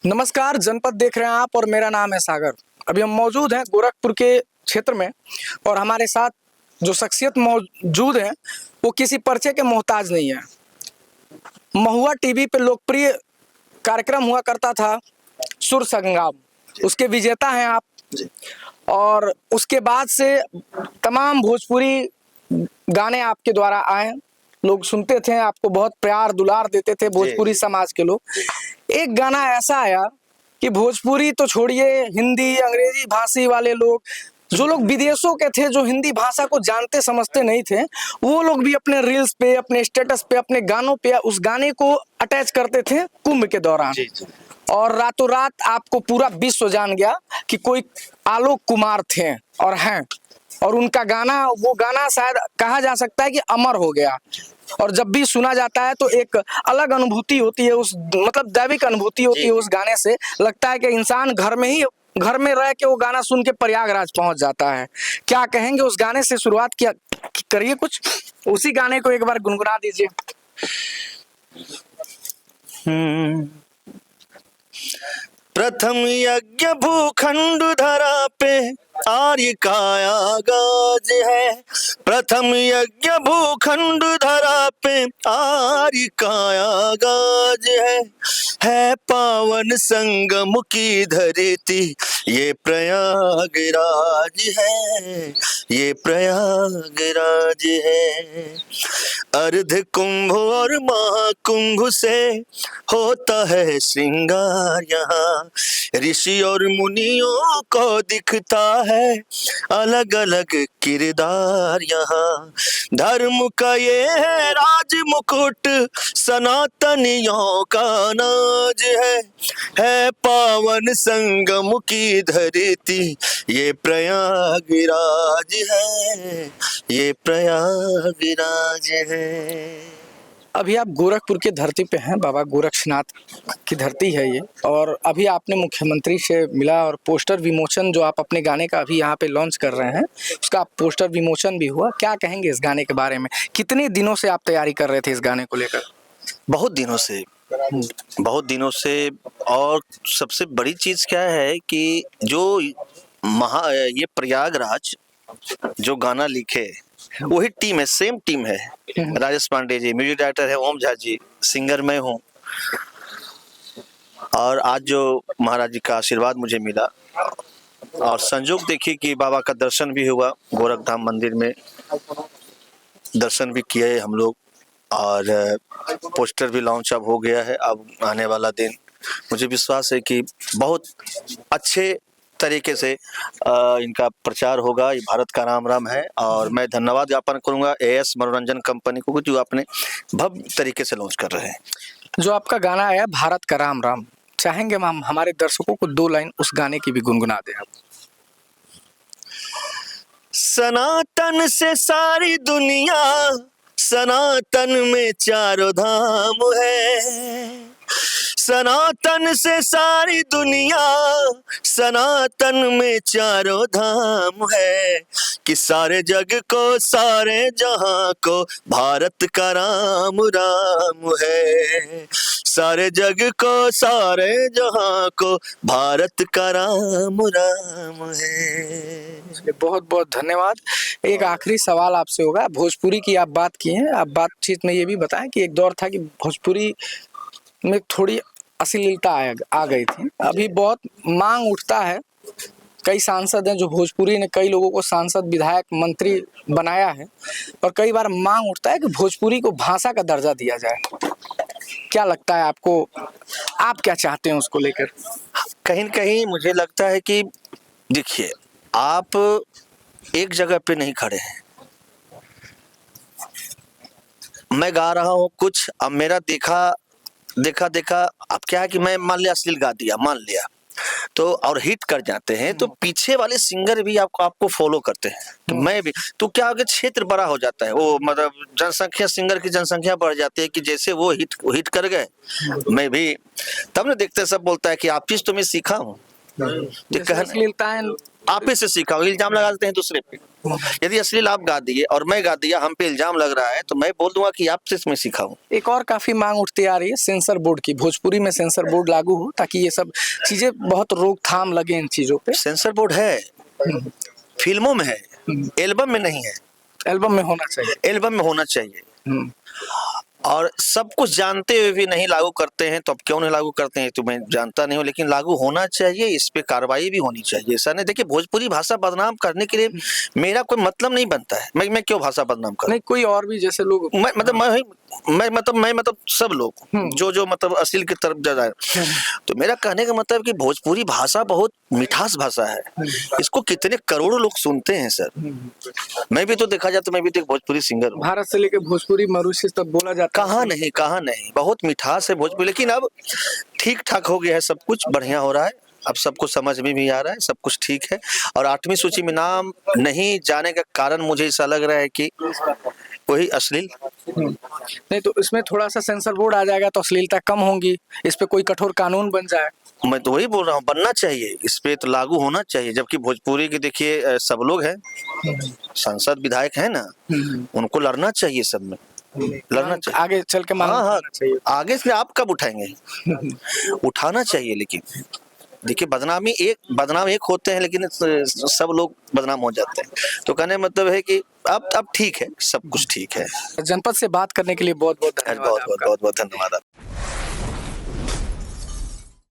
नमस्कार, जनपद देख रहे हैं आप और मेरा नाम है सागर। अभी हम मौजूद हैं गोरखपुर के क्षेत्र में और हमारे साथ जो शख्सियत मौजूद हैं वो किसी परिचय के मोहताज नहीं है। महुआ टीवी पे लोकप्रिय कार्यक्रम हुआ करता था सुर संग्राम, उसके विजेता हैं आप। और उसके बाद से तमाम भोजपुरी गाने आपके द्वारा आए, लोग सुनते थे, आपको बहुत प्यार दुलार देते थे भोजपुरी समाज के लोग। एक गाना ऐसा आया कि भोजपुरी तो छोड़िए, हिंदी अंग्रेजी भाषी वाले लोग, जो लोग विदेशों के थे, जो हिंदी भाषा को जानते समझते नहीं थे, वो लोग भी अपने रील्स पे, अपने स्टेटस पे, अपने गानों पे उस गाने को अटैच करते थे कुंभ के दौरान। और रातों रात आपको पूरा विश्व जान गया कि कोई आलोक कुमार थे और हैं, और उनका गाना, वो गाना शायद कहा जा सकता है कि अमर हो गया। और जब भी सुना जाता है तो एक अलग अनुभूति होती है, उस मतलब दैविक अनुभूति होती है उस गाने से। लगता है कि इंसान घर में रह के वो गाना सुन के प्रयागराज पहुंच जाता है। क्या कहेंगे उस गाने से? शुरुआत किया करिए, कुछ उसी गाने को एक बार गुनगुना दीजिए। प्रथम यज्ञ भूखंड धरा पे आर्य काया गाज है। प्रथम यज्ञ भूखंड धरा पे आर्य काया गाज है पावन संगम की धरती ये प्रयागराज है, ये प्रयागराज है। अर्ध कुंभ और महाकुंभ से होता है श्रृंगार यहाँ, ऋषि और मुनियों को दिखता है अलग अलग किरदार यहाँ। धर्म का ये है राज मुकुट, सनातनियों का नाज है पावन संगम की धरती ये प्रयागराज है, ये प्रयागराज है। अभी आप गोरखपुर की धरती पे हैं, बाबा गोरक्षनाथ की धरती है ये। और अभी आपने मुख्यमंत्री से मिला और पोस्टर विमोचन जो आप अपने गाने का अभी यहाँ पे लॉन्च कर रहे हैं, उसका पोस्टर विमोचन भी हुआ। क्या कहेंगे इस गाने के बारे में? कितने दिनों से आप तैयारी कर रहे थे इस गाने को लेकर? बहुत दिनों से, बहुत दिनों से। और सबसे बड़ी चीज क्या है कि जो ये प्रयागराज जो गाना लिखे वही टीम है, सेम टीम है। राजेश पांडे जी म्यूजिक डायरेक्टर है, ओम झा जी सिंगर मैं हूँ। और आज जो महाराज जी का आशीर्वाद मुझे मिला और संजोग देखिए कि बाबा का दर्शन भी हुआ, गोरखधाम मंदिर में दर्शन भी किए हम लोग। और पोस्टर भी लॉन्च अब हो गया है। अब आने वाला दिन मुझे विश्वास है कि बहुत अच्छे तरीके से इनका प्रचार होगा। ये भारत का राम राम है। और मैं धन्यवाद ज्ञापन करूंगा एएस मनोरंजन कंपनी को जो आपने भव्य तरीके से लॉन्च कर रहे हैं। जो आपका गाना है भारत का राम राम, चाहेंगे हम हमारे दर्शकों को 2 लाइन उस गाने की भी गुनगुना दें आप। सनातन से सारी दुनिया, सनातन में चारों धाम है। सनातन से सारी दुनिया, सनातन में चारों धाम है कि सारे जग को, सारे जहां को भारत का राम राम है। सारे जग को, सारे जहां को भारत का राम राम है। बहुत बहुत धन्यवाद। एक आखिरी सवाल आपसे होगा। भोजपुरी की आप बात की हैं, आप बातचीत में ये भी बताएं कि एक दौर था कि भोजपुरी में थोड़ी अश्लीलता आ गई थी। अभी बहुत मांग उठता है, कई सांसद हैं जो भोजपुरी ने कई लोगों को सांसद, विधायक, मंत्री बनाया है, और कई बार मांग उठता है कि भोजपुरी को भाषा का दर्जा दिया जाए। क्या लगता है आपको? आप क्या चाहते हैं उसको लेकर? कहीं न कहीं मुझे लगता है कि देखिए, आप एक जगह पे नहीं खड़े हैं। मैं गा रहा हूँ कुछ, अब मेरा देखा अब क्या है कि मैं मान लिया अश्लील गा दिया, मान लिया तो, और हिट कर जाते हैं तो पीछे वाले सिंगर भी आपको फॉलो करते हैं। तो मैं भी, तो क्या होगा, क्षेत्र बड़ा हो जाता है। वो मतलब जनसंख्या, सिंगर की जनसंख्या बढ़ जाती है कि जैसे वो हिट कर गए मैं भी, तब ना देखते सब बोलता है कि आप चीज तो मैं सीखा हूँ। अश्लीलताएं आप ही से सीखा हूँ। इल्जाम लगा देते हैं दूसरे पे। यदि अश्लील आप गा दिए और मैं गा दिया, हम पे इल्जाम लग रहा है, तो मैं बोल दूंगा कि आपसे मैं सीखा हूँ। एक और काफी मांग उठती आ रही है सेंसर बोर्ड की, भोजपुरी में सेंसर बोर्ड लागू हो ताकि ये सब चीजें बहुत रोकथाम लगे इन चीजों पे। सेंसर बोर्ड है, फिल्मों में है, एल्बम में नहीं है। एल्बम में होना चाहिए। एल्बम में होना चाहिए। हम्म, और सब कुछ जानते हुए भी नहीं लागू करते हैं, तो अब क्यों नहीं लागू करते हैं तो मैं जानता नहीं हूँ, लेकिन लागू होना चाहिए, इस पे कार्रवाई भी होनी चाहिए। ऐसा नहीं, देखिए भोजपुरी भाषा बदनाम करने के लिए मेरा कोई मतलब नहीं बनता है। मैं क्यों भाषा बदनाम करूं? नहीं कोई और भी जैसे लोग मैं सब लोग जो मतलब अश्लील की तरफ जा रहे हैं, तो मेरा कहने का मतलब कि भोजपुरी भाषा बहुत मिठास भाषा है। इसको कितने करोड़ों लोग सुनते हैं सर। मैं भी तो देखा जाए तो मैं भी तो एक भोजपुरी सिंगर हूँ। भारत से लेकर भोजपुरी मॉरिशस तक बोला जाता है। कहाँ नहीं, बहुत मिठास है भोजपुरी। लेकिन अब ठीक ठाक हो गया है, सब कुछ बढ़िया हो रहा है, अब सबको समझ में भी आ रहा है, सब कुछ ठीक है। और 8वीं सूची में नाम नहीं जाने का कारण मुझे ऐसा लग रहा है कि वही अश्लील। नहीं तो इसमें थोड़ा सा सेंसर बोर्ड आ जाएगा तो अश्लीलता कम होंगी, इस पे कोई कठोर कानून बन जाए। मैं तो वही बोल रहा हूँ, बनना चाहिए, इस पे तो लागू होना चाहिए। जबकि भोजपुरी के देखिए सब लोग हैं, सांसद विधायक हैं ना, उनको लड़ना चाहिए, सब में लड़ना चाहिए। आगे चल के मांग हाँ, चाहिए। आगे से आप कब उठाएंगे? उठाना चाहिए। लेकिन देखिए बदनाम एक होते हैं, लेकिन सब लोग बदनाम हो जाते हैं। तो कहने मतलब है कि अब ठीक है, सब कुछ ठीक है। जनपद से बात करने के लिए बहुत बहुत धन्यवाद। बहुत धन्यवाद।